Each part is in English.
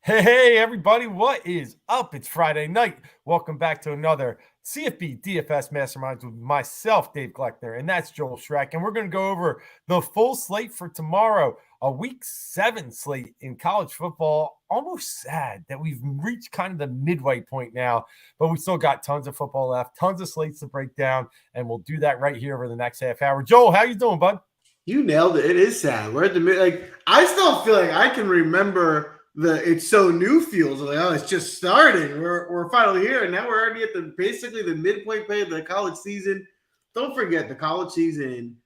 Hey, everybody, what is up? It's Friday night. Welcome back to another CFB DFS Masterminds with myself, Dave Gloeck, and that's Joel Schrek. And we're going to go over the full slate for tomorrow, a week 7 slate in college football. Almost sad that we've reached kind of the midway point now, but we still got tons of football left, tons of slates to break down, and we'll do that right here over the next half hour. Joel, how you doing, bud? You nailed it. It is sad. We're at the I still feel like I can remember the "it's so new" feels. Like, oh, it's just starting. We're finally here, and now we're already at basically the midpoint point of the college season. Don't forget, the college season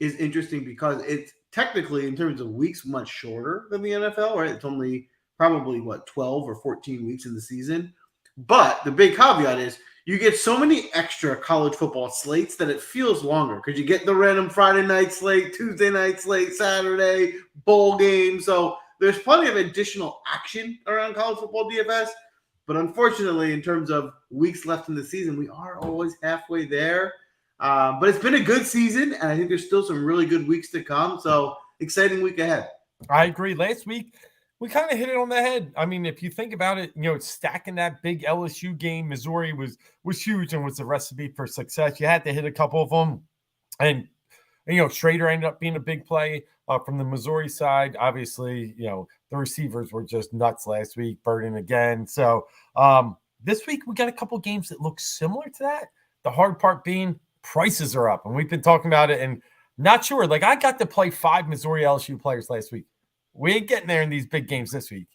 is interesting because it's technically, in terms of weeks, much shorter than the NFL. Right? It's only probably 12 or 14 weeks in the season. But the big caveat is you get so many extra college football slates that it feels longer because you get the random Friday night slate, Tuesday night slate, Saturday, bowl game. So there's plenty of additional action around college football DFS. But unfortunately, in terms of weeks left in the season, we are always halfway there. But it's been a good season, and I think there's still some really good weeks to come. So exciting week ahead. I agree. Last week, we kind of hit it on the head. I mean, if you think about it, stacking that big LSU game, Missouri was huge and was the recipe for success. You had to hit a couple of them, and Schrader ended up being a big play from the Missouri side. Obviously, the receivers were just nuts last week. Burden again. So this week we got a couple games that look similar to that. The hard part being prices are up, and we've been talking about it. And not sure. Like, I got to play 5 Missouri LSU players last week. We ain't getting there in these big games this week.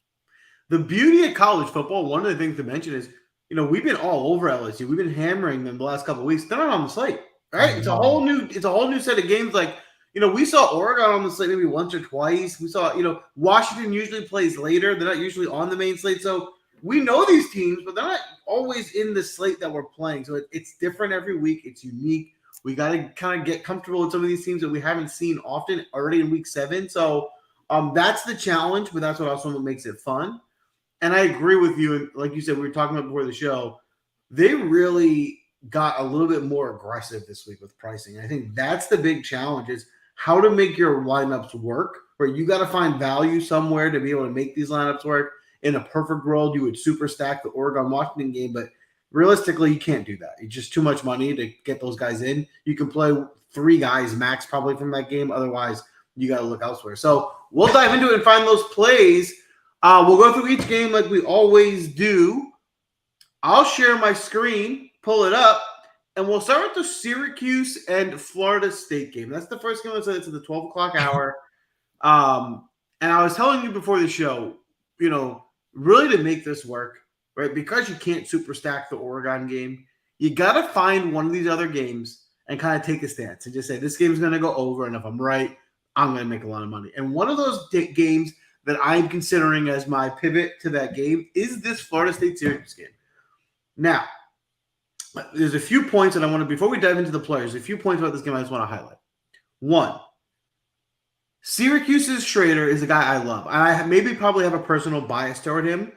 The beauty of college football, one of the things to mention is, we've been all over LSU. We've been hammering them the last couple of weeks. They're not on the slate, right? It's a whole new set of games. Like, we saw Oregon on the slate maybe once or twice. We saw, Washington usually plays later. They're not usually on the main slate. So we know these teams, but they're not always in the slate that we're playing. So it's different every week. It's unique. We got to kind of get comfortable with some of these teams that we haven't seen often already in week 7. So that's the challenge, but that's what also makes it fun. And I agree with you. And like you said, we were talking about before the show, they really got a little bit more aggressive this week with pricing. I think that's the big challenge, is how to make your lineups work, where you got to find value somewhere to be able to make these lineups work. In a perfect world, you would super stack the Oregon-Washington game, but realistically, you can't do that. It's just too much money to get those guys in. You can play 3 guys max probably from that game. Otherwise, you got to look elsewhere. So we'll dive into it and find those plays. We'll go through each game like we always do. I'll share my screen, pull it up, and we'll start with the Syracuse and Florida State game. That's the first game. It's at the 12 o'clock hour. And I was telling you before the show, really to make this work, right, because you can't super stack the Oregon game, you got to find one of these other games and kind of take a stance and just say, this game's going to go over, and if I'm right, I'm going to make a lot of money. And one of those games that I'm considering as my pivot to that game is this Florida State-Syracuse game. Now, there's a few points that I want to, before we dive into the players, a few points about this game I just want to highlight. One, Syracuse's Schrader is a guy I love. I probably have a personal bias toward him.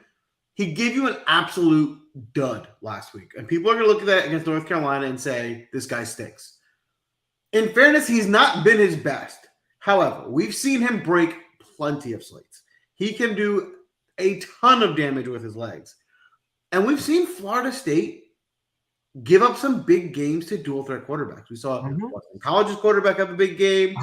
He gave you an absolute dud last week. And people are going to look at that against North Carolina and say, this guy stinks. In fairness, he's not been his best. However, we've seen him break plenty of slates. He can do a ton of damage with his legs. And we've seen Florida State give up some big games to dual threat quarterbacks. We saw College's quarterback have a big game.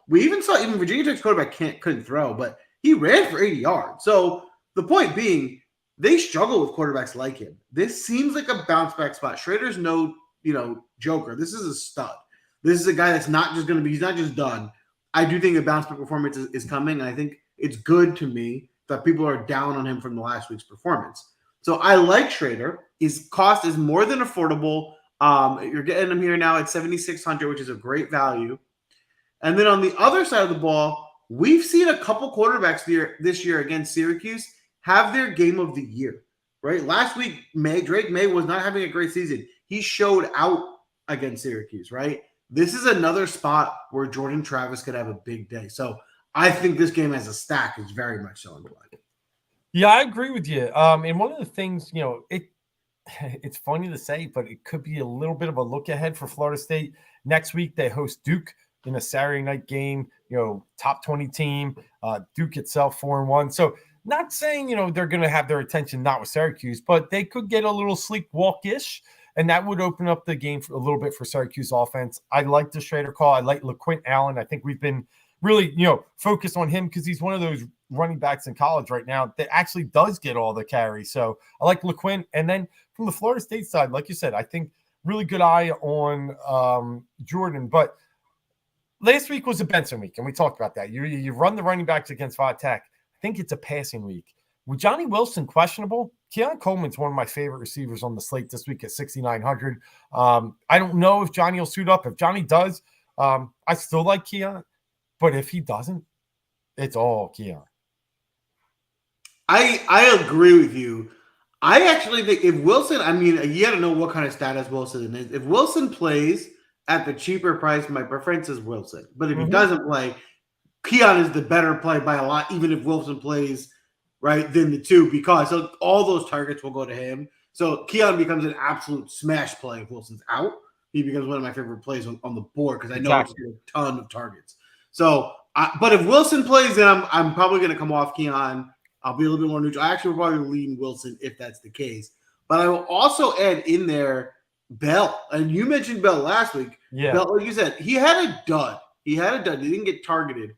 We even saw Virginia Tech's quarterback couldn't throw, but he ran for 80 yards. So the point being, they struggle with quarterbacks like him. This seems like a bounce back spot. Schrader's no, joker. This is a stud. This is a guy that's not just going to be, he's not just done. I do think a bounce back performance is coming. And I think it's good to me that people are down on him from the last week's performance. So I like Schrader. His cost is more than affordable. You're getting him here now at $7,600, which is a great value. And then on the other side of the ball, we've seen a couple quarterbacks this year against Syracuse have their game of the year, right? Last week, Drake May was not having a great season. He showed out against Syracuse, right? This is another spot where Jordan Travis could have a big day. So I think this game as a stack is very much so in play. Yeah, I agree with you. And one of the things, it's funny to say, but it could be a little bit of a look ahead for Florida State. Next week, they host Duke in a Saturday night game, top 20 team. Duke itself 4-1. So Not saying, they're going to have their attention not with Syracuse, but they could get a little sleepwalkish, and that would open up the game a little bit for Syracuse offense. I like the Schrader call. I like LeQuint Allen. I think we've been really, focused on him because he's one of those running backs in college right now that actually does get all the carries. So I like LeQuint. And then from the Florida State side, like you said, I think really good eye on Jordan. But last week was a Benson week, and we talked about that. You run the running backs against Va Tech. I think it's a passing week. With Johnny Wilson questionable, Keon Coleman's one of my favorite receivers on the slate this week at 6,900. I don't know if Johnny will suit up. If Johnny does, I still like Keon. But if he doesn't, it's all Keon. I agree with you. I actually think if Wilson, you got to know what kind of status Wilson is. If Wilson plays at the cheaper price, my preference is Wilson. But if he doesn't play, Keon is the better play by a lot, even if Wilson plays, right, than the two, because all those targets will go to him. So Keon becomes an absolute smash play if Wilson's out. He becomes one of my favorite plays on the board because I know it's a ton of targets. So, but if Wilson plays, then I'm probably going to come off Keon. I'll be a little bit more neutral. I actually will probably lean Wilson if that's the case. But I will also add in there Bell. And you mentioned Bell last week. Yeah. Bell, like you said, he had a dud. He didn't get targeted.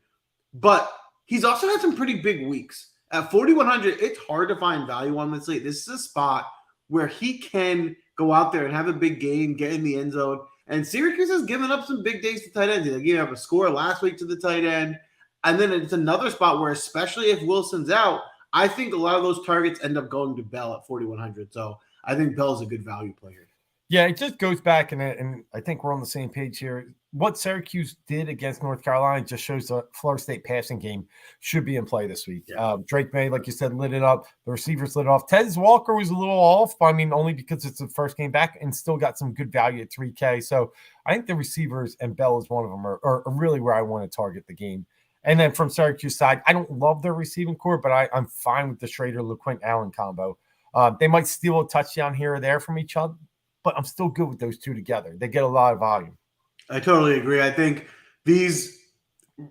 But he's also had some pretty big weeks. At 4,100, it's hard to find value on this slate. This is a spot where he can go out there and have a big game, get in the end zone. And Syracuse has given up some big days to tight ends. They gave up a score last week to the tight end. And then it's another spot where, especially if Wilson's out, I think a lot of those targets end up going to Bell at 4,100. So I think Bell's a good value player. Yeah, it just goes back, and I think we're on the same page here. What Syracuse did against North Carolina just shows the Florida State passing game should be in play this week. Yeah. Drake May, like you said, lit it up. The receivers lit it off. Tez Walker was a little off, only because it's the first game back and still got some good value at 3K. So I think the receivers, and Bell is one of them, are really where I want to target the game. And then from Syracuse side, I don't love their receiving core, but I'm fine with the Schrader LeQuint Allen combo. They might steal a touchdown here or there from each other, but I'm still good with those two together. They get a lot of volume. I totally agree. I think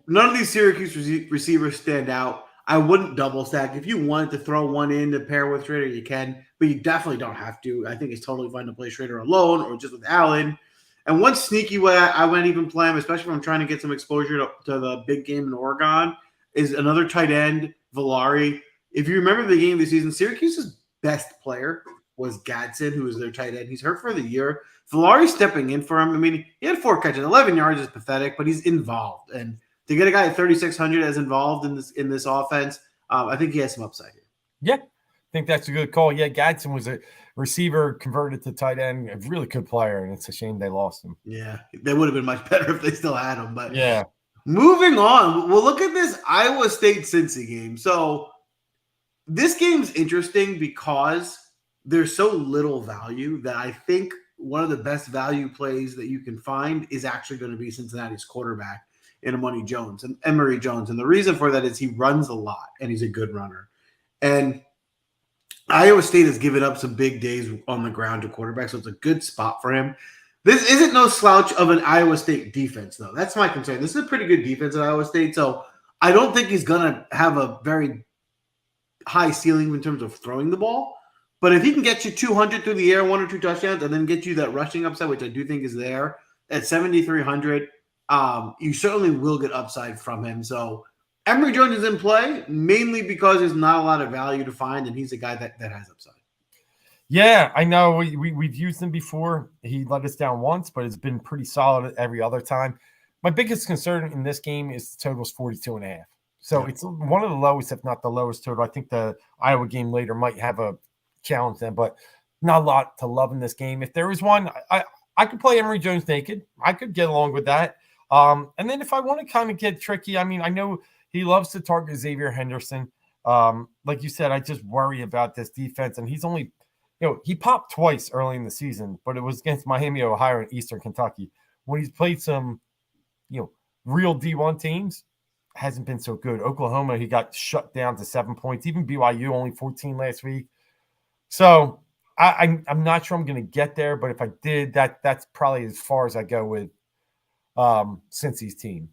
none of these Syracuse receivers stand out. I wouldn't double stack. If you wanted to throw one in to pair with Schrader, you can, but you definitely don't have to. I think it's totally fine to play Schrader alone or just with Allen. And one sneaky way I wouldn't even play him, especially if I'm trying to get some exposure to the big game in Oregon, is another tight end, Villari. If you remember the game of the season, Syracuse's best player was Gadsden, who was their tight end. He's hurt for the year. Villari stepping in for him. He had 4 catches. 11 yards is pathetic, but he's involved. And to get a guy at 3,600 as involved in this offense, I think he has some upside here. Yeah, I think that's a good call. Yeah, Gadsden was a receiver converted to tight end, a really good player, and it's a shame they lost him. Yeah, they would have been much better if they still had him. But yeah. Moving on, we'll look at this Iowa State-Cincy game. So this game's interesting because there's so little value that I think one of the best value plays that you can find is actually going to be Cincinnati's quarterback in Emory Jones. And the reason for that is he runs a lot and he's a good runner. And Iowa State has given up some big days on the ground to quarterback, so it's a good spot for him. This isn't no slouch of an Iowa State defense, though. That's my concern. This is a pretty good defense at Iowa State, so I don't think he's going to have a very high ceiling in terms of throwing the ball. But if he can get you 200 through the air, 1 or 2 touchdowns, and then get you that rushing upside, which I do think is there, at 7,300, you certainly will get upside from him. So Emory Jones is in play, mainly because there's not a lot of value to find, and he's a guy that has upside. Yeah, I know. We've used him before. He let us down once, but it's been pretty solid every other time. My biggest concern in this game is the total is 42.5. So it's one of the lowest, if not the lowest total. I think the Iowa game later might have a challenge then, but not a lot to love in this game. If there was one, I could play Emory Jones naked. I could get along with that. And then if I want to kind of get tricky, I know he loves to target Xavier Henderson. Like you said, I just worry about this defense, and he's only – he popped twice early in the season, but it was against Miami, Ohio, and Eastern Kentucky. When he's played some, real D1 teams, hasn't been so good. Oklahoma, he got shut down to 7 points. Even BYU, only 14 last week. So I'm not sure I'm going to get there, but if I did, that's probably as far as I go with Cincy's team.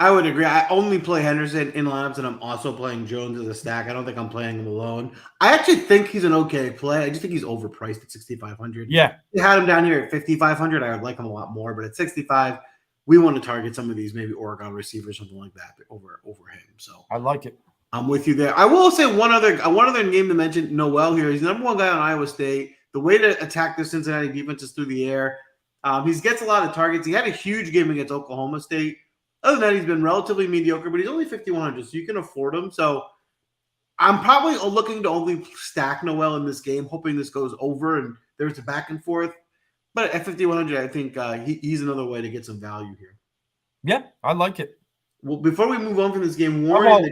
I would agree. I only play Henderson in lineups, and I'm also playing Jones as a stack. I don't think I'm playing him alone. I actually think he's an okay play. I just think he's overpriced at 6,500. Yeah. They had him down here at 5,500. I would like him a lot more, but at 65, we want to target some of these maybe Oregon receivers, something like that, over him. So I like it. I'm with you there. I will say one other name to mention, Noel here. He's the number one guy on Iowa State. The way to attack the Cincinnati defense is through the air. He gets a lot of targets. He had a huge game against Oklahoma State. Other than that, he's been relatively mediocre, but he's only 5,100, so you can afford him. So I'm probably looking to only stack Noel in this game, hoping this goes over and there's a back and forth. But at 5,100, I think he's another way to get some value here. Yeah, I like it. Well, before we move on from this game, Warren's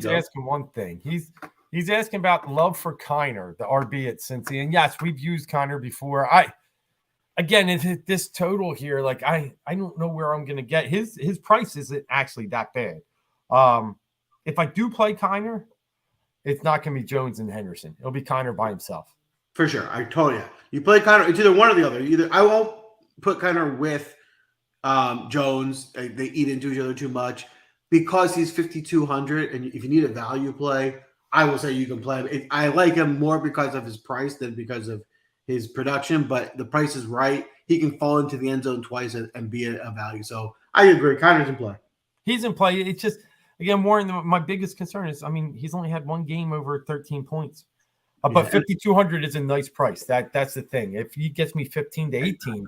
asking one thing. He's asking about love for Kiner, the RB at Cincy. And yes, we've used Kiner before. Again, it's this total here. Like I don't know where I'm going to get his price isn't actually that bad. If I do play Kiner, it's not going to be Jones and Henderson. It'll be Kiner by himself. For sure. I told you. You play Kiner. It's either one or the other. Either I won't put Kiner with Jones. They eat into each other too much because he's 5,200. And if you need a value play, I will say you can play him. I like him more because of his price than because of his production, but the price is right. He can fall into the end zone twice and be a value. So I agree. Kiner's in play. He's in play. It's just, again, Warren, my biggest concern is, he's only had one game over 13 points. But 5,200 is a nice price. That's the thing. If he gets me 15 to 18,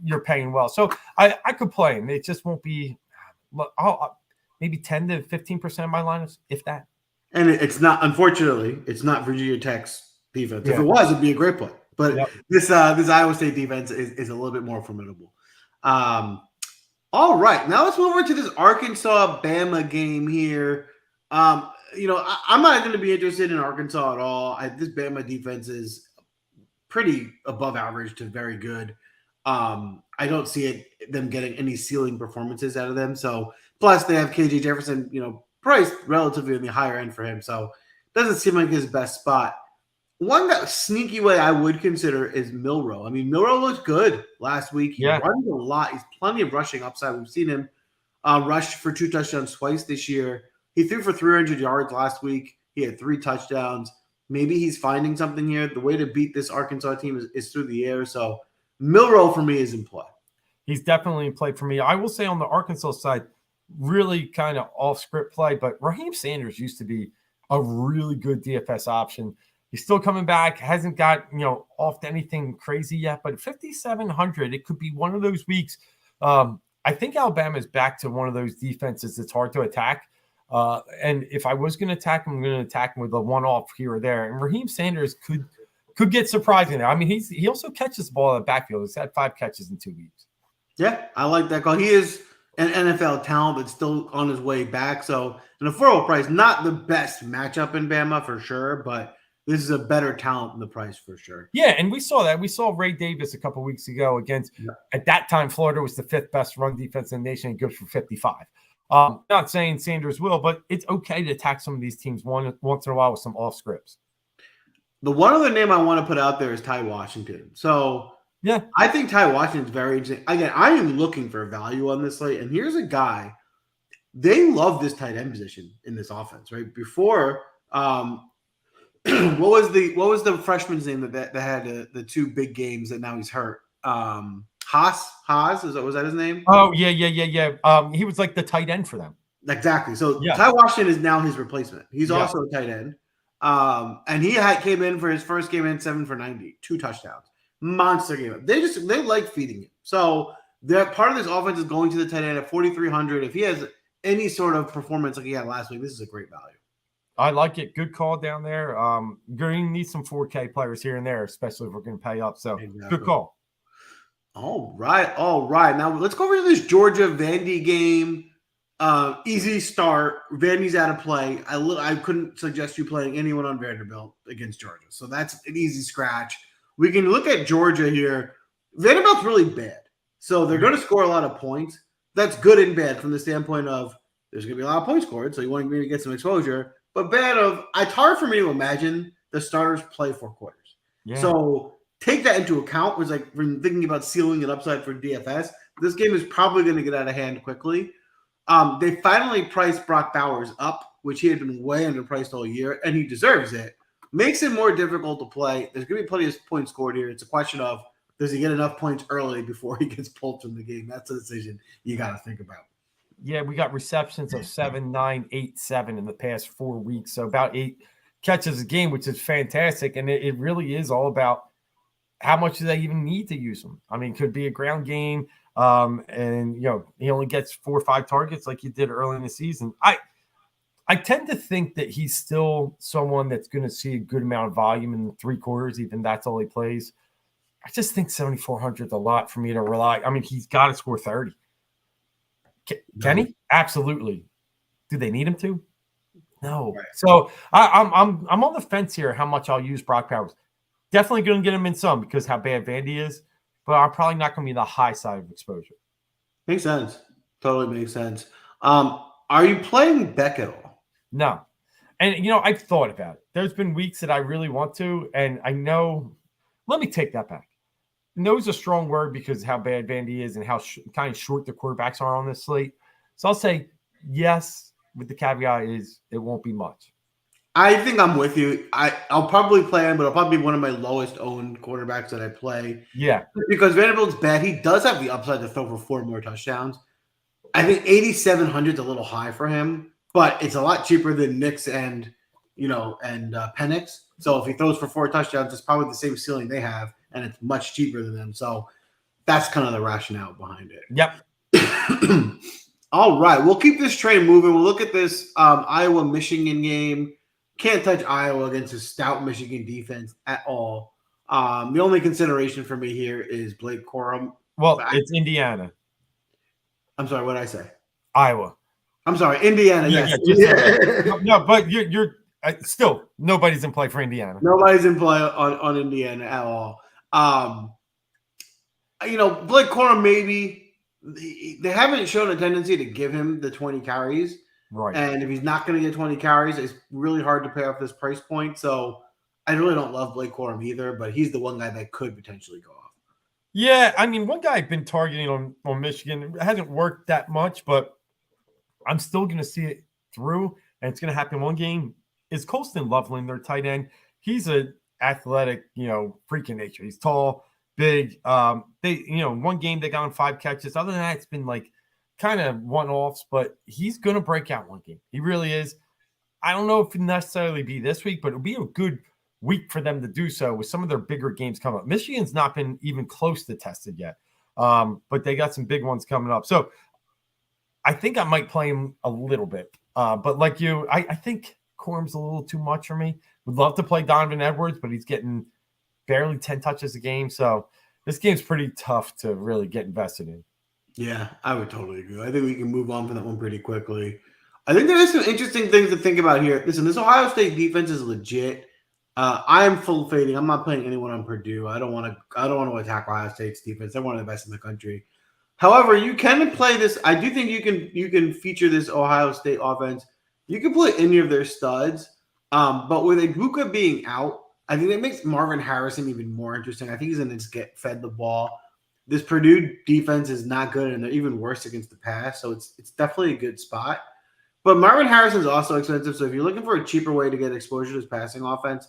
you're paying well. So I could play him. It just won't be maybe 10 to 15% of my lineups, if that. And it's not, unfortunately, it's not Virginia Tech's defense. If it was, it'd be a great play. But this Iowa State defense is a little bit more formidable. All right, now let's move over to this Arkansas-Bama game here. I'm not going to be interested in Arkansas at all. This Bama defense is pretty above average to very good. I don't see them getting any ceiling performances out of them. So plus they have KJ Jefferson, priced relatively in the higher end for him. So it doesn't seem like his best spot. One that sneaky way I would consider is Milroe. Milroe looked good last week. He runs a lot. He's plenty of rushing upside. We've seen him rush for 2 touchdowns twice this year. He threw for 300 yards last week. He had 3 touchdowns. Maybe he's finding something here. The way to beat this Arkansas team is through the air. So Milroe for me is in play. He's definitely in play for me. I will say on the Arkansas side, really kind of off script play, but Raheem Sanders used to be a really good DFS option. He's still coming back, hasn't got, off to anything crazy yet, but 5,700, it could be one of those weeks. I think Alabama is back to one of those defenses that's hard to attack. And if I was going to attack him, I'm going to attack him with a one-off here or there. And Raheem Sanders could get surprising there. He also catches the ball in the backfield. He's had 5 catches in 2 weeks. Yeah, I like that call. He is an NFL talent, but still on his way back. So an affordable price, not the best matchup in Bama for sure, but this is a better talent in the price for sure. Yeah, and we saw that. We saw Ray Davis a couple weeks ago against, at that time, Florida was the 5th best run defense in the nation and good for 55. Not saying Sanders will, but it's okay to attack some of these teams once in a while with some off scripts. The one other name I want to put out there is Ty Washington. So yeah, I think Ty Washington is very interesting. Again, I am looking for value on this slate, and here's a guy. They love this tight end position in this offense, right? Before, what was the freshman's name that had the 2 big games that now he's hurt? Haas? Was that his name? Oh, yeah. He was like the tight end for them. Exactly. So Ty Washington is now his replacement. He's also a tight end. And he came in for his first game in 7 for 90, 2 touchdowns. Monster game. They like feeding him. So that part of this offense is going to the tight end at 4,300. If he has any sort of performance like he had last week, this is a great value. I like it. Good call down there. You're going to need some 4K players here and there, especially if we're going to pay up. So Good call. All right. Now let's go over to this Georgia Vandy game. Easy start. Vandy's out of play. I couldn't suggest you playing anyone on Vanderbilt against Georgia. So that's an easy scratch. We can look at Georgia here. Vanderbilt's really bad. So they're going to score a lot of points. That's good and bad from the standpoint of there's going to be a lot of points scored. So you want to maybe get some exposure. But bad of, it's hard for me to imagine the starters play 4 quarters. Yeah. So take that into account. Was like when thinking about ceiling and upside for DFS. This game is probably going to get out of hand quickly. They finally priced Brock Bowers up, which he had been way underpriced all year, and he deserves it. Makes it more difficult to play. There's going to be plenty of points scored here. It's a question of, does he get enough points early before he gets pulled from the game? That's a decision you got to think about. Yeah, we got receptions of 7, 9, 8, 7 in the past 4 weeks. So about 8 catches a game, which is fantastic. And it really is all about how much do they even need to use him. I mean, it could be a ground game. And, he only gets 4 or 5 targets like he did early in the season. I tend to think that he's still someone that's going to see a good amount of volume in the 3 quarters, even that's all he plays. I just think 7,400 is a lot for me to rely. I mean, he's got to score 30. Can he? Absolutely. Do they need him to? No. Right. So I'm on the fence here how much I'll use Brock Bowers. Definitely going to get him in some because how bad Vandy is, but I'm probably not going to be the high side of exposure. Makes sense. Totally makes sense. Are you playing Beck at all? No. And, I've thought about it. There's been weeks that I really want to, and I know – let me take that back. No is a strong word because of how bad Vandy is and how kind of short the quarterbacks are on this slate. So I'll say yes, with the caveat is it won't be much. I think I'm with you. I'll probably play him, but it'll probably be one of my lowest owned quarterbacks that I play. Yeah. Because Vanderbilt's bad. He does have the upside to throw for 4 more touchdowns. I think 8,700 is a little high for him, but it's a lot cheaper than Nix and Penix. So if he throws for 4 touchdowns, it's probably the same ceiling they have, and it's much cheaper than them. So that's kind of the rationale behind it. Yep. All right. We'll keep this train moving. We'll look at this Iowa-Michigan game. Can't touch Iowa against a stout Michigan defense at all. The only consideration for me here is Blake Corum. Well, it's Indiana. I'm sorry. What did I say? Iowa. I'm sorry. Indiana. Yeah, yes. No, but you're still nobody's in play for Indiana. Nobody's in play on Indiana at all. Blake Corum, maybe they haven't shown a tendency to give him the 20 carries. Right. And if he's not going to get 20 carries, it's really hard to pay off this price point. So I really don't love Blake Corum either, but he's the one guy that could potentially go off. Yeah, I mean, one guy I've been targeting on Michigan, it hasn't worked that much, but I'm still going to see it through, and it's going to happen one game, is Colston Loveland, their tight end. He's an athletic, freak in nature. He's tall, big. One game they got him 5 catches. Other than that, it's been like kind of one-offs, but he's going to break out one game. He really is. I don't know if it'll necessarily be this week, but it'll be a good week for them to do so with some of their bigger games coming up. Michigan's not been even close to tested yet, but they got some big ones coming up. So I think I might play him a little bit. But like you, I think Corum's a little too much for me. Would love to play Donovan Edwards, but he's getting barely 10 touches a game. So this game's pretty tough to really get invested in. Yeah, I would totally agree. I think we can move on from that one pretty quickly. I think there is some interesting things to think about here. Listen, this Ohio State defense is legit. I am full fading. I'm not playing anyone on Purdue. I don't want to attack Ohio State's defense. They're one of the best in the country. However, you can play this. I do think you can feature this Ohio State offense. You can play any of their studs, but with Ibuka being out, I think that makes Marvin Harrison even more interesting. I think he's going to just get fed the ball. This Purdue defense is not good, and they're even worse against the pass, so it's definitely a good spot. But Marvin Harrison's also expensive, so if you're looking for a cheaper way to get exposure to his passing offense,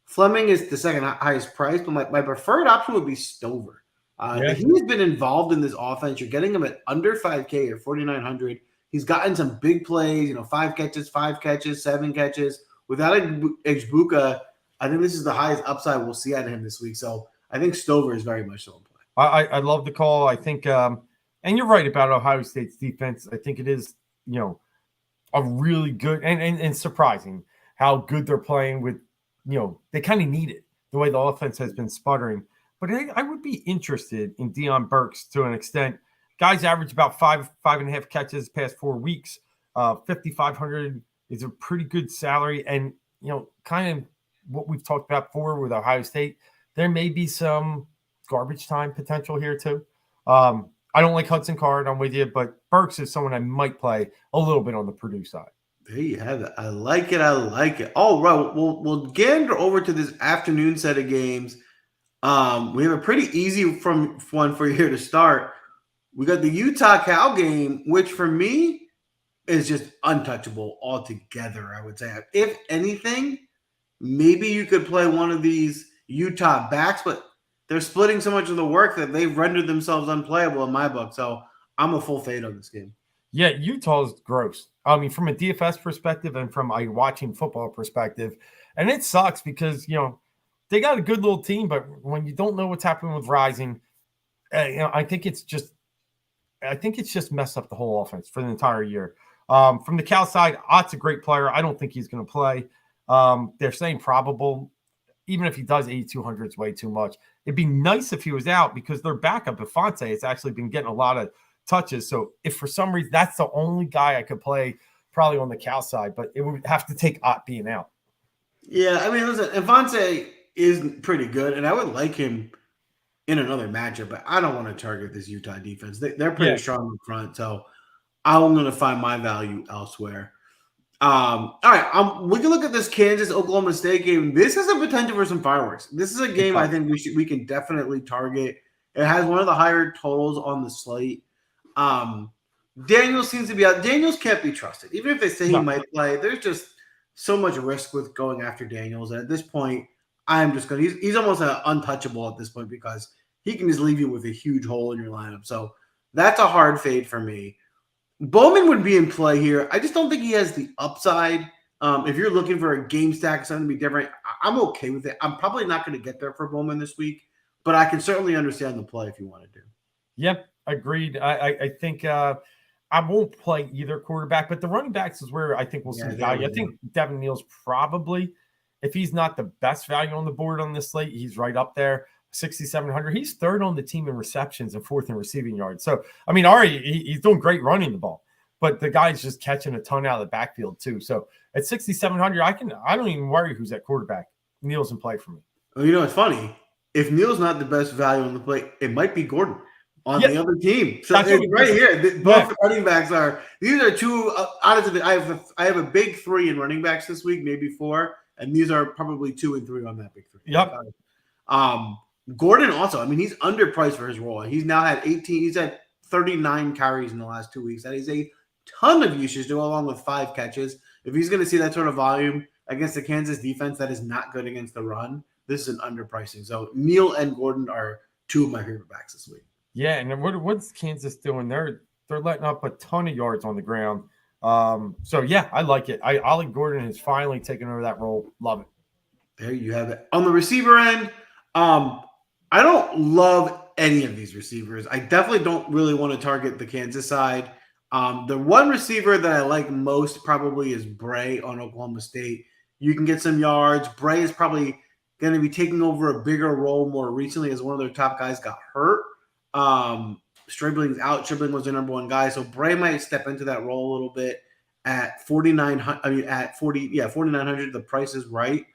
Fleming is the second highest price, but my preferred option would be Stover. He's been involved in this offense. You're getting him at under 5K or 4,900. He's gotten some big plays, 5 catches, 7 catches. Without Ibuka, I think this is the highest upside we'll see out of him this week. So I think Stover is very much so in play. I love the call. I think, and you're right about Ohio State's defense. I think it is, a really good and surprising how good they're playing with, they kind of need it the way the offense has been sputtering. But I would be interested in Deion Burks to an extent. Guys average about 5.5 catches past 4 weeks. 5,500 is a pretty good salary. And, kind of what we've talked about before with Ohio State, there may be some garbage time potential here too. I don't like Hudson Card, I'm with you, but Burks is someone I might play a little bit on the Purdue side. There you have it. I like it. All right, we'll get over to this afternoon set of games. We have a pretty easy one for you here to start. We got the Utah-Cal game, which for me, is just untouchable altogether, I would say. If anything, maybe you could play one of these Utah backs, but they're splitting so much of the work that they've rendered themselves unplayable in my book. So I'm a full fade on this game. Yeah, Utah's gross. I mean, from a DFS perspective and from a watching football perspective. And it sucks because, they got a good little team, but when you don't know what's happening with Rising, I think it's just messed up the whole offense for the entire year. From the Cal side, Ott's a great player. I don't think he's going to play. They're saying probable. Even if he does, 8,200 is way too much. It'd be nice if he was out because their backup, Afonso, has actually been getting a lot of touches. So if for some reason that's the only guy I could play probably on the Cal side, but it would have to take Ott being out. Yeah, I mean, listen, Afonso is pretty good, and I would like him in another matchup, but I don't want to target this Utah defense. They're pretty strong in front, so I'm going to find my value elsewhere. All right, we can look at this Kansas-Oklahoma State game. This is a potential for some fireworks. This is a game I think we can definitely target. It has one of the higher totals on the slate. Daniels seems to be out. Daniels can't be trusted. Even if they say he might play, there's just so much risk with going after Daniels. And at this point, I'm just going to – he's almost untouchable at this point because he can just leave you with a huge hole in your lineup. So that's a hard fade for me. Bowman would be in play here. I just don't think he has the upside. If you're looking for a game stack, something to be different, I'm okay with it. I'm probably not going to get there for Bowman this week, but I can certainly understand the play if you wanted to. Yep, agreed. I think I won't play either quarterback, but the running backs is where I think we'll see the value. I think Devin Neal's probably, if he's not the best value on the board on this slate, he's right up there. 6,700. He's third on the team in receptions and fourth in receiving yards. So, I mean, he's doing great running the ball, but the guy's just catching a ton out of the backfield too. So at 6,700, I don't even worry who's at quarterback. Neal's in play for me. Well, it's funny. If Neal's not the best value on the play, it might be Gordon on the other team. So it's right here. Both running backs are. These are two. Honestly, I have a big three in running backs this week, maybe four, and these are probably 2 and 3 on that big three. Yep. Gordon also, I mean, he's underpriced for his role. He's now had 18, he's had 39 carries in the last 2 weeks. That is a ton of usage to go along with 5 catches. If he's going to see that sort of volume against the Kansas defense that is not good against the run, this is an underpricing. So Neal and Gordon are 2 of my favorite backs this week. Yeah, and what's Kansas doing? They're letting up a ton of yards on the ground. So yeah, I like it. Ollie Gordon has finally taken over that role. Love it. There you have it. On the receiver end, I don't love any of these receivers. I definitely don't really want to target the Kansas side. The one receiver that I like most probably is Bray on Oklahoma State. You can get some yards. Bray is probably going to be taking over a bigger role more recently as one of their top guys got hurt. Stribling's out. Stribling was their number one guy. So Bray might step into that role a little bit at 4,900. I mean, at 4,900, the price is right.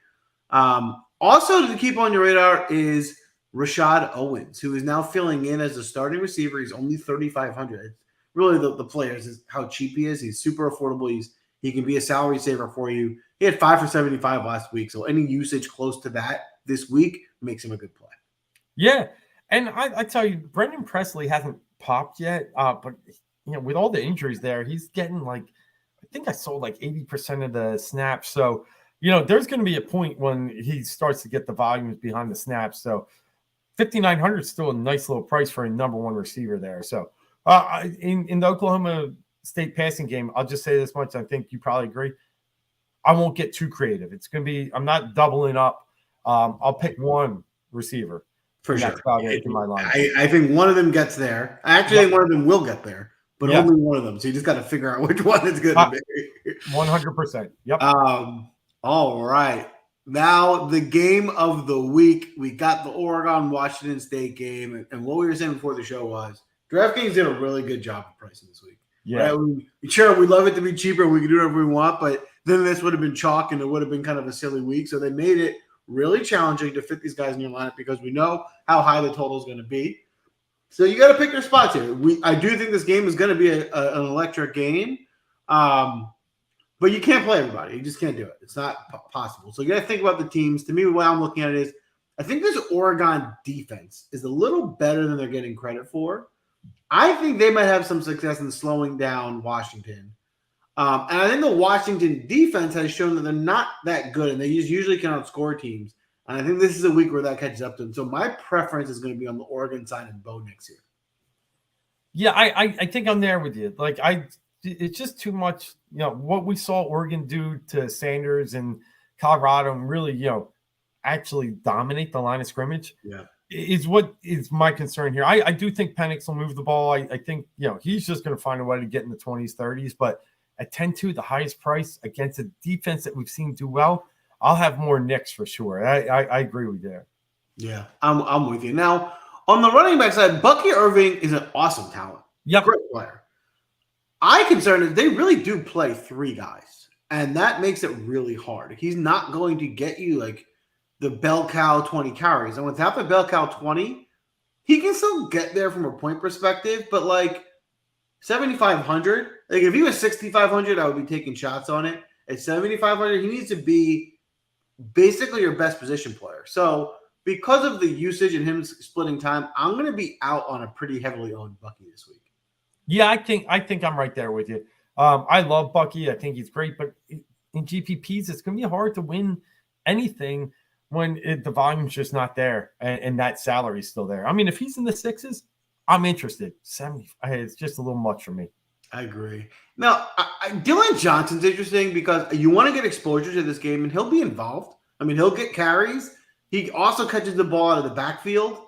Also to keep on your radar is Rashad Owens, who is now filling in as a starting receiver. He's only 3,500. Really, the players is how cheap he is. He's super affordable. He can be a salary saver for you. He had 5 for 75 last week, so any usage close to that this week makes him a good play. Yeah, and I tell you, Brendan Presley hasn't popped yet, but with all the injuries there, he's getting I think I sold 80% of the snaps. So there's going to be a point when he starts to get the volumes behind the snaps. So 5,900 is still a nice little price for a number one receiver there. So in the Oklahoma State passing game, I'll just say this much. I think you probably agree. I won't get too creative. It's going to be, I'm not doubling up. I'll pick one receiver. For sure. That's about it in my line. I think one of them gets there. I actually think one of them will get there, but only one of them. So you just got to figure out which one it's going to be. 100%. Yep. All right. Now, the game of the week, we got the Oregon-Washington State game. And what we were saying before the show was DraftKings did a really good job of pricing this week. Yeah. Right? Sure, we'd love it to be cheaper and we could do whatever we want, but then this would have been chalk and it would have been kind of a silly week. So they made it really challenging to fit these guys in your lineup because we know how high the total is going to be. So you got to pick your spots here. I do think this game is going to be an electric game. But you can't play everybody. You just can't do it. It's not possible. So you got to think about the teams. To me, what I'm looking at is I think this Oregon defense is a little better than they're getting credit for. I think they might have some success in slowing down Washington. And I think the Washington defense has shown that they're not that good, and they just usually can outscore teams. And I think this is a week where that catches up to them. So my preference is going to be on the Oregon side and Bo Nix here. Yeah, I think I'm there with you. Like it's just too much. What we saw Oregon do to Sanders and Colorado, and really, actually dominate the line of scrimmage. Yeah, is what is my concern here. I do think Penix will move the ball. I think he's just going to find a way to get in the 20s, 30s. But at 10-2, the highest price against a defense that we've seen do well, I'll have more Knicks for sure. I agree with you there. Yeah, I'm with you. Now, on the running back side, Bucky Irving is an awesome talent. Yep. Great player. My concern is they really do play three guys, and that makes it really hard. He's not going to get you like the bell cow 20 carries. And without the bell cow 20, he can still get there from a point perspective, but like 7,500, like if he was 6,500, I would be taking shots on it. At 7,500, he needs to be basically your best position player. So because of the usage and him splitting time, I'm going to be out on a pretty heavily owned Bucky this week. Yeah, I think I'm right there with you. I love Bucky. I think he's great, but in GPPs, it's going to be hard to win anything when the volume's just not there and that salary's still there. I mean, if he's in the sixes, I'm interested. 70, it's just a little much for me. I agree. Now, Dylan Johnson's interesting because you want to get exposure to this game, and he'll be involved. I mean, he'll get carries. He also catches the ball out of the backfield.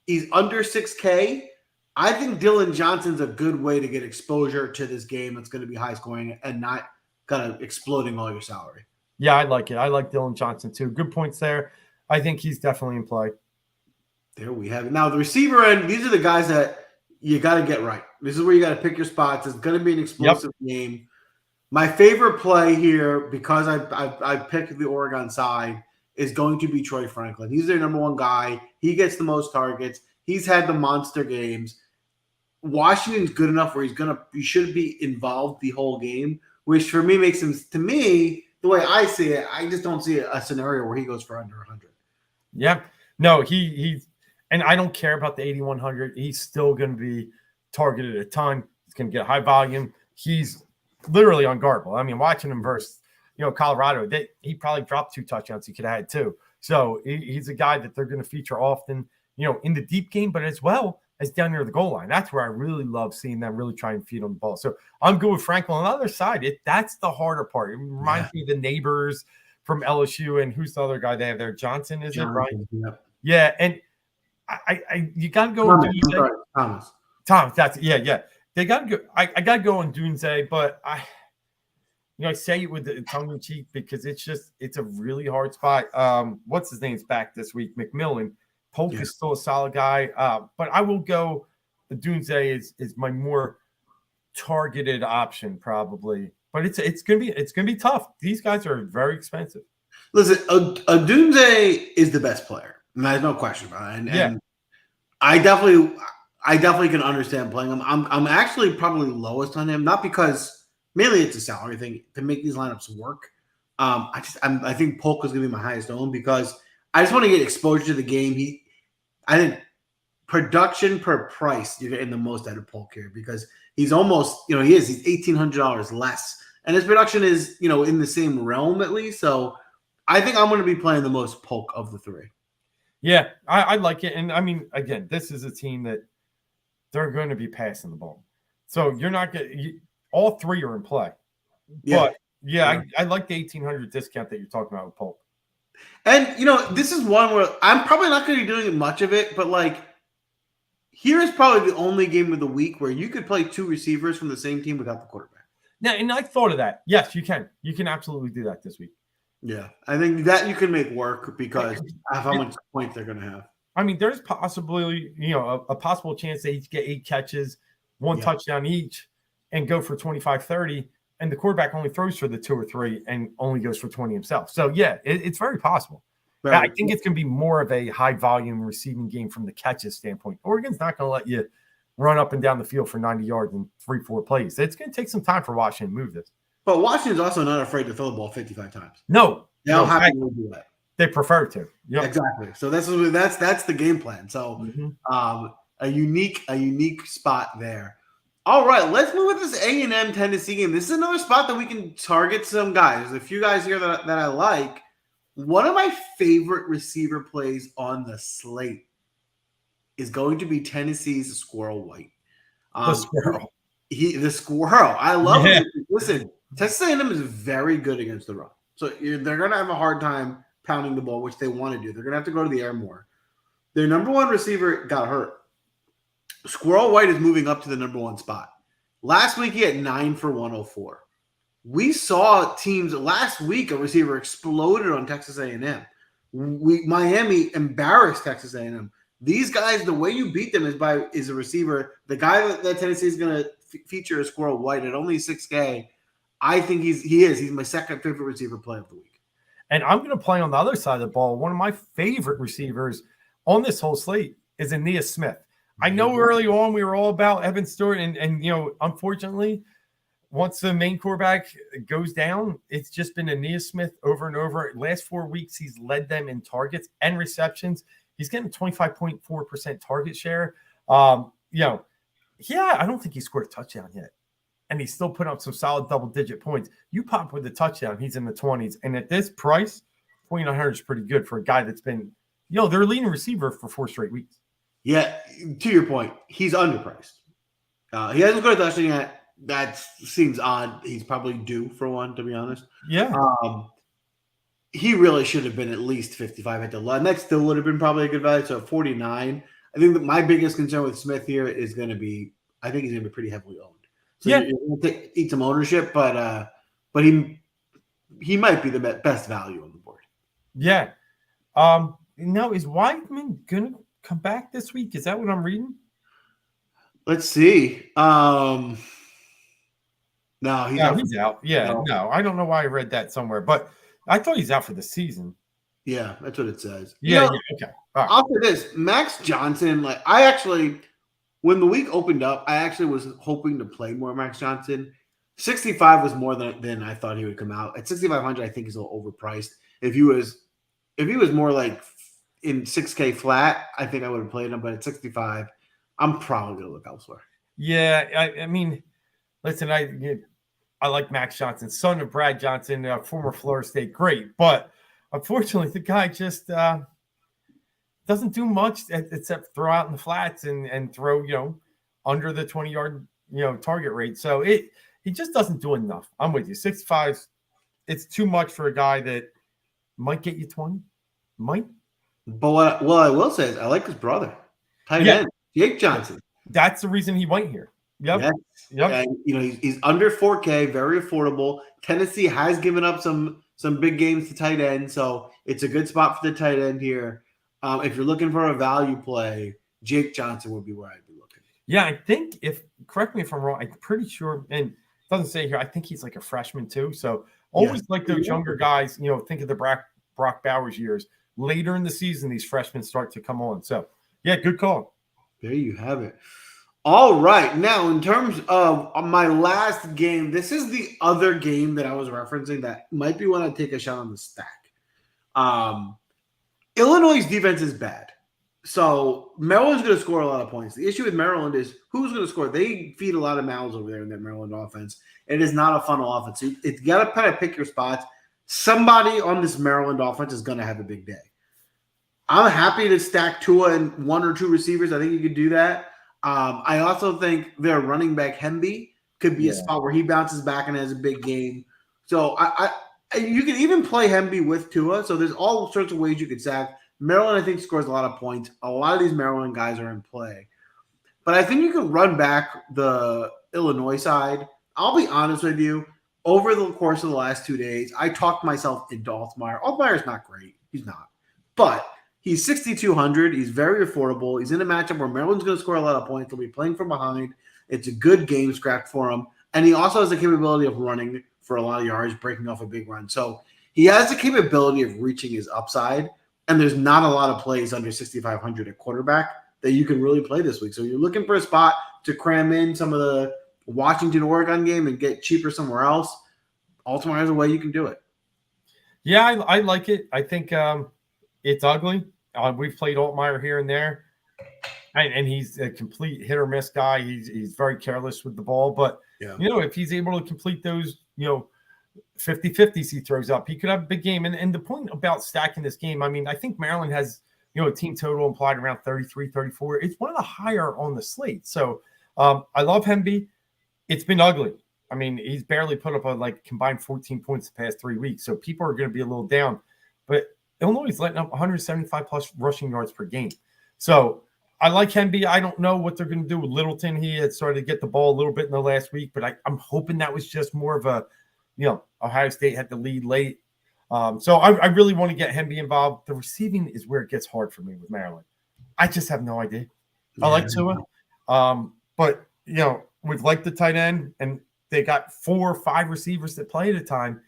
He's under 6K. I think Dylan Johnson's a good way to get exposure to this game that's going to be high scoring and not kind of exploding all your salary. Yeah, I like it. I like Dylan Johnson too. Good points there. I think he's definitely in play. There we have it. Now, the receiver end, these are the guys that you got to get right. This is where you got to pick your spots. It's going to be an explosive game. My favorite play here, because I picked the Oregon side, is going to be Troy Franklin. He's their number one guy. He gets the most targets. He's had the monster games. Washington's good enough where he should be involved the whole game, which for me makes him, to me, the way I see it, I just don't see a scenario where he goes for under 100. Yeah. No, he's and I don't care about the 8,100. He's still going to be targeted a ton. He's going to get high volume. He's literally unguardable. I mean, watching him versus, Colorado, he probably dropped 2 touchdowns. He could have had 2. So he's a guy that they're going to feature often, in the deep game, but as well as down near the goal line. That's where I really love seeing them really try and feed on the ball. So I'm good with Franklin. On the other side, that's the harder part. It reminds me of the neighbors from LSU, and who's the other guy they have there? Johnson, is it right? Yeah, and I you got to go Thomas. That's yeah. They got to go. I got to go on Dunze, but I say it with the tongue in cheek because it's a really hard spot. What's his name's back this week? McMillan. Polk is still a solid guy, but I will go. The Dunze is my more targeted option probably, but it's gonna be tough. These guys are very expensive. Listen, Dunze is the best player. There's no question about it. And I definitely can understand playing him. I'm actually probably lowest on him, not because mainly it's a salary thing to make these lineups work. I think Polk is going to be my highest own because I just want to get exposure to the game. I think production per price, you're getting the most out of Polk here because he's almost, he's $1,800 less. And his production is, in the same realm at least. So I think I'm going to be playing the most Polk of the 3. Yeah, I like it. And I mean, again, this is a team that they're going to be passing the ball. So you're not going all 3 are in play. Yeah. But I like the 1,800 discount that you're talking about with Polk. And, this is one where I'm probably not going to be doing much of it, but here is probably the only game of the week where you could play 2 receivers from the same team without the quarterback. Now, and I thought of that. Yes, you can. You can absolutely do that this week. Yeah, I think that you can make work because of how much points they're going to have. I mean, there's possibly, a possible chance they each get 8 catches, 1 touchdown each, and go for 25, 30. And the quarterback only throws for the 2 or 3 and only goes for 20 himself. So, it's very possible. Right. I think it's going to be more of a high-volume receiving game from the catches standpoint. Oregon's not going to let you run up and down the field for 90 yards in 3-4 plays. It's going to take some time for Washington to move this. But Washington's also not afraid to throw the ball 55 times. No. They'll happy to do that. They prefer to. Yep. Exactly. So that's the game plan. So a unique spot there. All right, let's move with this A&M Tennessee game. This is another spot that we can target some guys. There's a few guys here that I like. One of my favorite receiver plays on the slate is going to be Tennessee's Squirrel White. The squirrel. The squirrel. I love Yeah. it. Listen, Texas A&M is very good against the run. So they're going to have a hard time pounding the ball, which they want to do. They're going to have to go to the air more. Their number one receiver got hurt. Squirrel White is moving up to the number one spot. Last week, he had 9 for 104. We saw teams last week, a receiver exploded on Texas A&M. Miami embarrassed Texas A&M. These guys, the way you beat them is a receiver. The guy that Tennessee is going to feature is Squirrel White at only 6K. I think he's my second favorite receiver play of the week. And I'm going to play on the other side of the ball. One of my favorite receivers on this whole slate is Aeneas Smith. I know early on we were all about Evan Stewart, and unfortunately, once the main quarterback goes down, it's just been Aeneas Smith over and over. Last 4 weeks, he's led them in targets and receptions. He's getting 25.4% target share. I don't think he scored a touchdown yet. And he's still putting up some solid double-digit points. You pop with the touchdown, he's in the 20s. And at this price, 2,900 is pretty good for a guy that's been, their leading receiver for 4 straight weeks. Yeah, to your point, he's underpriced. He hasn't scored a touchdown yet. That seems odd. He's probably due for one, to be honest. Yeah. He really should have been at least 55 at the line. That still would have been probably a good value. So at 49, I think that my biggest concern with Smith here is going to be, I think he's going to be pretty heavily owned. So you're going to eat some ownership, but he might be the best value on the board. Yeah. Now, is Weidman going to come back this week? Is that what I'm reading? Let's see. No, he's out. Yeah, no, I don't know why I read that somewhere, but I thought he's out for the season. Yeah, that's what it says. Okay. All right. I'll say this, Max Johnson, when the week opened up, I actually was hoping to play more Max Johnson. 65 was more than I thought he would come out. At 6,500, I think he's a little overpriced. If he was more like in 6K flat, I think I would have played him. But at 65, I'm probably going to look elsewhere. Yeah, I mean, listen, I like Max Johnson, son of Brad Johnson, former Florida State great. But unfortunately, the guy just doesn't do much except throw out in the flats and throw, under the 20-yard, target rate. So he just doesn't do enough. I'm with you. 65, it's too much for a guy that might get you 20. Might. But what I will say is I like his brother, tight end, Jake Johnson. That's the reason he went here. Yep. And, he's under 4K, very affordable. Tennessee has given up some big games to tight end, so it's a good spot for the tight end here. If you're looking for a value play, Jake Johnson would be where I'd be looking. Yeah, I think correct me if I'm wrong, I'm pretty sure, and it doesn't say here, I think he's like a freshman too. So always like those younger guys, think of the Brock Bowers years. Later in the season, these freshmen start to come on. So, yeah, good call. There you have it. All right. Now, in terms of my last game, this is the other game that I was referencing that might be one I'd take a shot on the stack. Illinois' defense is bad. So Maryland's going to score a lot of points. The issue with Maryland is who's going to score. They feed a lot of mouths over there in that Maryland offense. It is not a funnel offense. You got to kind of pick your spots. Somebody on this Maryland offense is going to have a big day. I'm happy to stack Tua and 1 or 2 receivers. I think you could do that. I also think their running back Hemby could be a spot where he bounces back and has a big game. So you can even play Hemby with Tua. So there's all sorts of ways you could stack. Maryland, I think, scores a lot of points. A lot of these Maryland guys are in play. But I think you can run back the Illinois side. I'll be honest with you. Over the course of the last 2 days, I talked myself into Altmaier. Altmaier's not great. He's not. But he's 6,200. He's very affordable. He's in a matchup where Maryland's going to score a lot of points. He'll be playing from behind. It's a good game scrapped for him. And he also has the capability of running for a lot of yards, breaking off a big run. So he has the capability of reaching his upside. And there's not a lot of plays under 6,500 at quarterback that you can really play this week. So you're looking for a spot to cram in some of the Washington-Oregon game and get cheaper somewhere else. Altmaier has a way you can do it. Yeah, I like it. I think it's ugly. We've played Altmaier here and there. And he's a complete hit or miss guy. He's very careless with the ball. But, if he's able to complete those, 50-50s he throws up, he could have a big game. And the point about stacking this game, I mean, I think Maryland has, a team total implied around 33, 34. It's one of the higher on the slate. So I love Hemby. It's been ugly. I mean, he's barely put up a combined 14 points the past 3 weeks. So people are going to be a little down. But Illinois is letting up 175 plus rushing yards per game. So I like Hemby. I don't know what they're going to do with Littleton. He had started to get the ball a little bit in the last week, but I'm hoping that was just more of a, Ohio State had the lead late. So I really want to get Hemby involved. The receiving is where it gets hard for me with Maryland. I just have no idea. I like Tua. But, with the tight end, and they got 4 or 5 receivers that play at a time,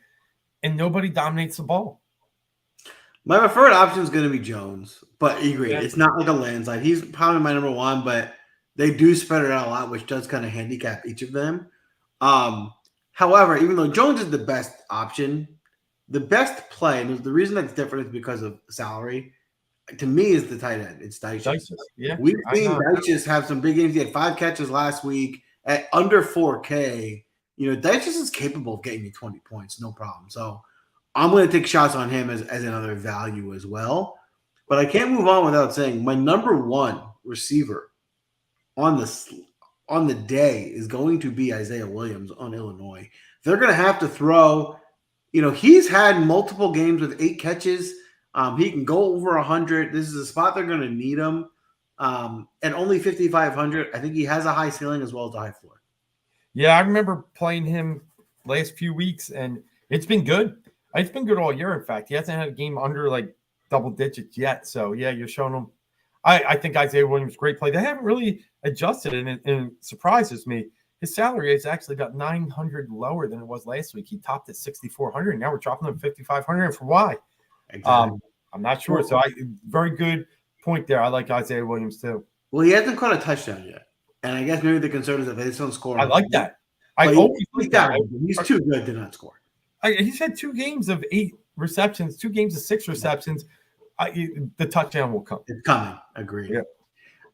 and nobody dominates the ball. My preferred option is going to be Jones, but you agree. It's not like a landslide. He's probably my number one, but they do spread it out a lot, which does kind of handicap each of them. However, even though Jones is the best option, the best play, and the reason that's different is because of salary, to me, is the tight end. It's Dyches. Yeah, we've seen Dyches have some big games. He had 5 catches last week at under 4K. Dyches is capable of getting you 20 points, no problem. So I'm going to take shots on him as another value as well. But I can't move on without saying my number one receiver on the day is going to be Isaiah Williams on Illinois. They're going to have to throw. He's had multiple games with 8 catches. He can go over 100. This is a spot they're going to need him. At only 5,500, I think he has a high ceiling as well as a high floor. Yeah, I remember playing him last few weeks, and it's been good. It's been good all year, in fact. He hasn't had a game under double digits yet. So, you're showing him. I think Isaiah Williams, great play. They haven't really adjusted, and it surprises me. His salary is actually about 900 lower than it was last week. He topped at 6,400. Now we're dropping him 5,500. And for why? Exactly. I'm not sure. So, very good point there. I like Isaiah Williams, too. Well, he hasn't caught a touchdown yet. And I guess maybe the concern is if they just don't score. I like that. I always like that. He's too good to not score. He's had 2 games of 8 receptions, 2 games of 6 receptions. The touchdown will come. It's coming. Agreed. Yeah.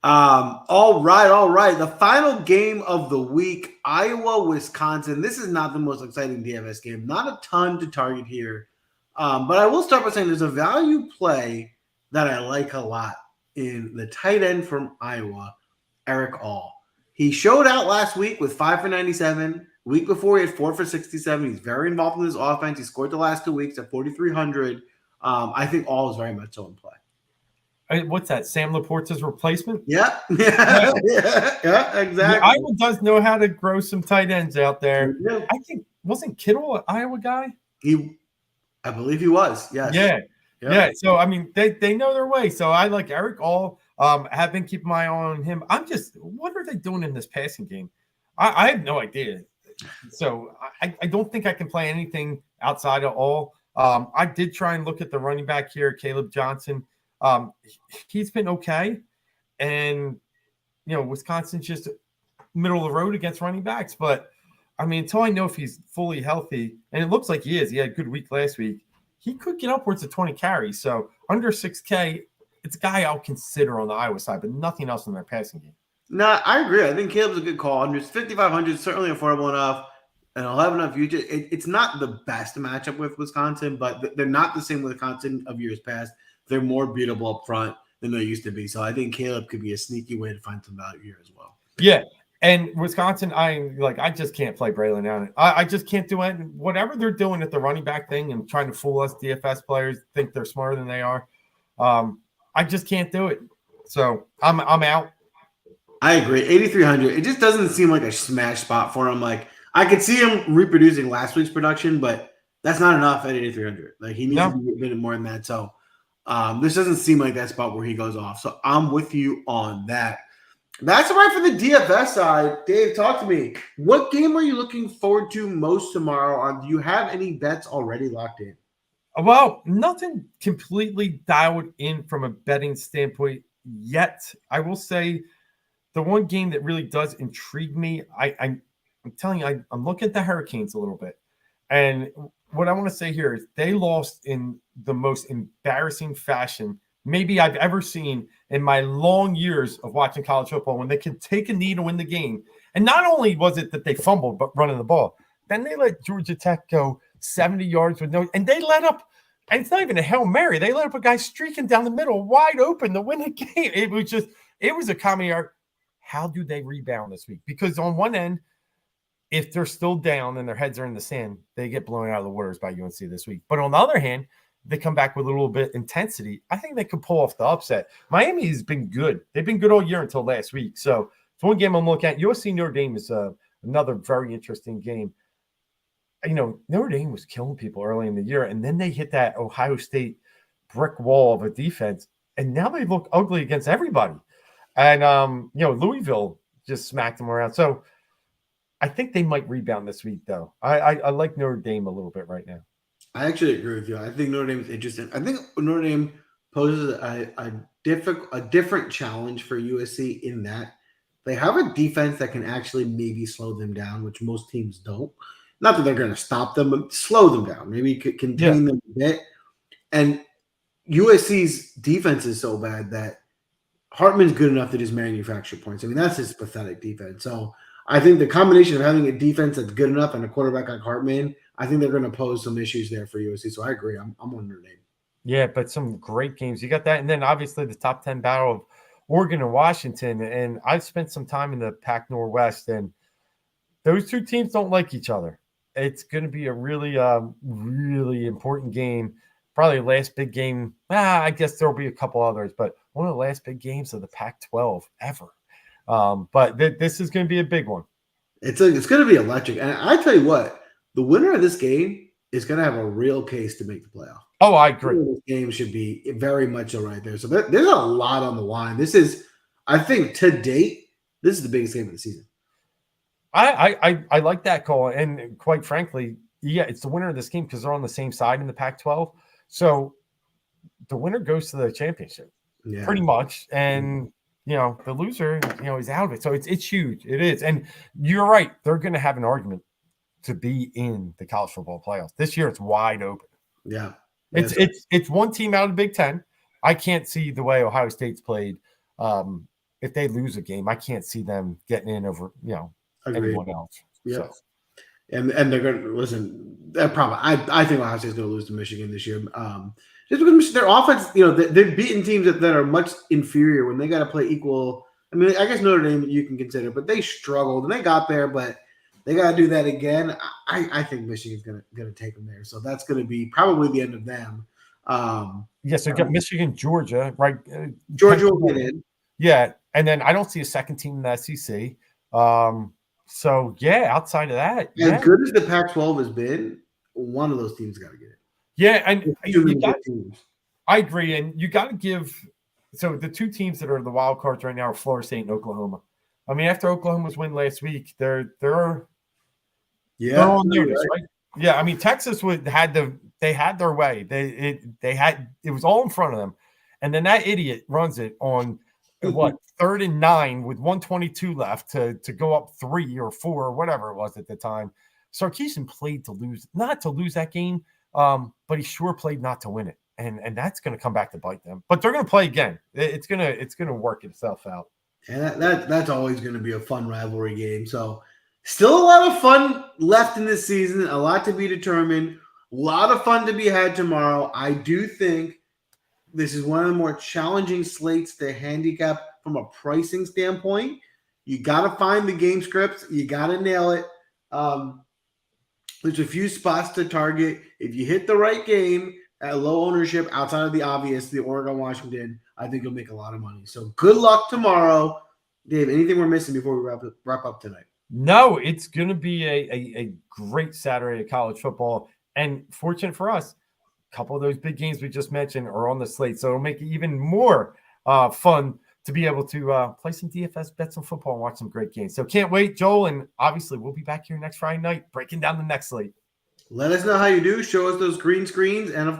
All right. The final game of the week, Iowa, Wisconsin. This is not the most exciting DFS game. Not a ton to target here. But I will start by saying there's a value play that I like a lot in the tight end from Iowa, Eric All. He showed out last week with 5 for 97. Week before, he had 4 for 67. He's very involved in his offense. He scored the last 2 weeks at 4,300. I think All is very much so in play. What's that? Sam Laporta's replacement? Yeah, exactly. Iowa does know how to grow some tight ends out there. I think, wasn't Kittle an Iowa guy? I believe he was. Yes. Yeah. So I mean, they know their way. So I like Eric All. Have been keeping my eye on him. What are they doing in this passing game? I have no idea. So I don't think I can play anything outside of All. I did try and look at the running back here, Caleb Johnson. He's been okay. And, Wisconsin's just middle of the road against running backs. But, I mean, until I know if he's fully healthy, and it looks like he is. He had a good week last week. He could get upwards of 20 carries. So under 6K, it's a guy I'll consider on the Iowa side, but nothing else in their passing game. No, I agree. I think Caleb's a good call. Under 5,500 is certainly affordable enough, and I'll have enough future. It's not the best matchup with Wisconsin, but they're not the same Wisconsin of years past. They're more beatable up front than they used to be. So I think Caleb could be a sneaky way to find some value here as well. Yeah. And Wisconsin, I just can't play Braylon Allen. I just can't do it. Whatever they're doing at the running back thing and trying to fool us DFS players, think they're smarter than they are. I just can't do it. So I'm out. I agree. 8,300. It just doesn't seem like a smash spot for him. I could see him reproducing last week's production, but that's not enough at 8,300. He needs to be a bit more than that. So this doesn't seem like that spot where he goes off. So I'm with you on that. That's right for the DFS side. Dave, talk to me. What game are you looking forward to most tomorrow? Do you have any bets already locked in? Well, nothing completely dialed in from a betting standpoint yet. I will say the one game that really does intrigue me, I'm telling you, I'm looking at the Hurricanes a little bit. And what I want to say here is they lost in the most embarrassing fashion maybe I've ever seen in my long years of watching college football, when they could take a knee to win the game. And not only was it that they fumbled, but running the ball, then they let Georgia Tech go 70 yards with no, and they let up, and it's not even a Hail Mary. They let up a guy streaking down the middle wide open to win the game. It was a comedy art. How do they rebound this week? Because on one end, if they're still down and their heads are in the sand, they get blown out of the waters by UNC this week. But on the other hand, they come back with a little bit intensity. I think they could pull off the upset. Miami has been good. They've been good all year until last week. So it's one game I'm looking at. USC Notre Dame is another very interesting game. You know, Notre Dame was killing people early in the year, and then they hit that Ohio State brick wall of a defense, and now they look ugly against everybody. And, you know, Louisville just smacked them around. So I think they might rebound this week, though. I like Notre Dame a little bit right now. I actually agree with you. I think Notre Dame is interesting. I think Notre Dame poses a different challenge for USC in that they have a defense that can actually maybe slow them down, which most teams don't. Not that they're going to stop them, but slow them down. Maybe contain them a bit. And USC's defense is so bad that Hartman's good enough to just manufacture points. I mean, that's his pathetic defense. So I think the combination of having a defense that's good enough and a quarterback like Hartman, I think they're going to pose some issues there for USC. So I agree. I'm on Notre Dame. Yeah, but some great games. You got that. And then obviously the top 10 battle of Oregon and Washington. And I've spent some time in the Pac Northwest, and those two teams don't like each other. It's going to be a really, really important game. Probably the last big game. I guess there'll be a couple others, but one of the last big games of the Pac-12 ever. But this is going to be a big one. It's going to be electric. And I tell you what, the winner of this game is going to have a real case to make the playoff. Oh, I agree. This game should be very much so right there. So there's a lot on the line. This is, I think, to date, this is the biggest game of the season. I like that call. And quite frankly, yeah, it's the winner of this game because they're on the same side in the Pac-12. So the winner goes to the championship, pretty much. And, you know, the loser, you know, is out of it. So it's huge. It is. And you're right. They're going to have an argument to be in the college football playoffs. This year, it's wide open. Yeah. It's one team out of the Big Ten. I can't see the way Ohio State's played. If they lose a game, I can't see them getting in over, you know, everyone else. Yeah. So. And they're going to listen. I think Ohio State's going to lose to Michigan this year. Just because their offense, you know, they've beaten teams that are much inferior when they got to play equal. I mean, I guess Notre Dame you can consider, but they struggled and they got there, but they got to do that again. I think Michigan's going to take them there. So that's going to be probably the end of them. Yes, so got Michigan, Georgia, right? Georgia will get in. Yeah, and then I don't see a second team in the SEC. So, yeah, outside of that. As good as the Pac-12 has been, one of those teams got to get it. Yeah, and I agree. And you got to give – so the two teams that are the wild cards right now are Florida State and Oklahoma. I mean, after Oklahoma's win last week, they're on notice, right? Yeah, I mean, Texas had their way. It was all in front of them. And then that idiot runs it on – what, 3rd and 9 with 1:22 left to go up 3 or 4 or whatever it was at the time. Sarkisian played not to lose that game, but he sure played not to win it, and that's going to come back to bite them. But they're going to play again. It's gonna work itself out. And that's always going to be a fun rivalry game. So still a lot of fun left in this season. A lot to be determined. A lot of fun to be had tomorrow. I do think this is one of the more challenging slates to handicap from a pricing standpoint. You got to find the game scripts. You got to nail it. There's a few spots to target. If you hit the right game at low ownership outside of the obvious, the Oregon, Washington, I think you'll make a lot of money. So good luck tomorrow. Dave, anything we're missing before we wrap up tonight? No, it's going to be a great Saturday of college football. And fortunate for us, a couple of those big games we just mentioned are on the slate. So it'll make it even more fun to be able to play some DFS, bet some football, and watch some great games. So can't wait, Joel. And obviously, we'll be back here next Friday night breaking down the next slate. Let us know how you do. Show us those green screens. And of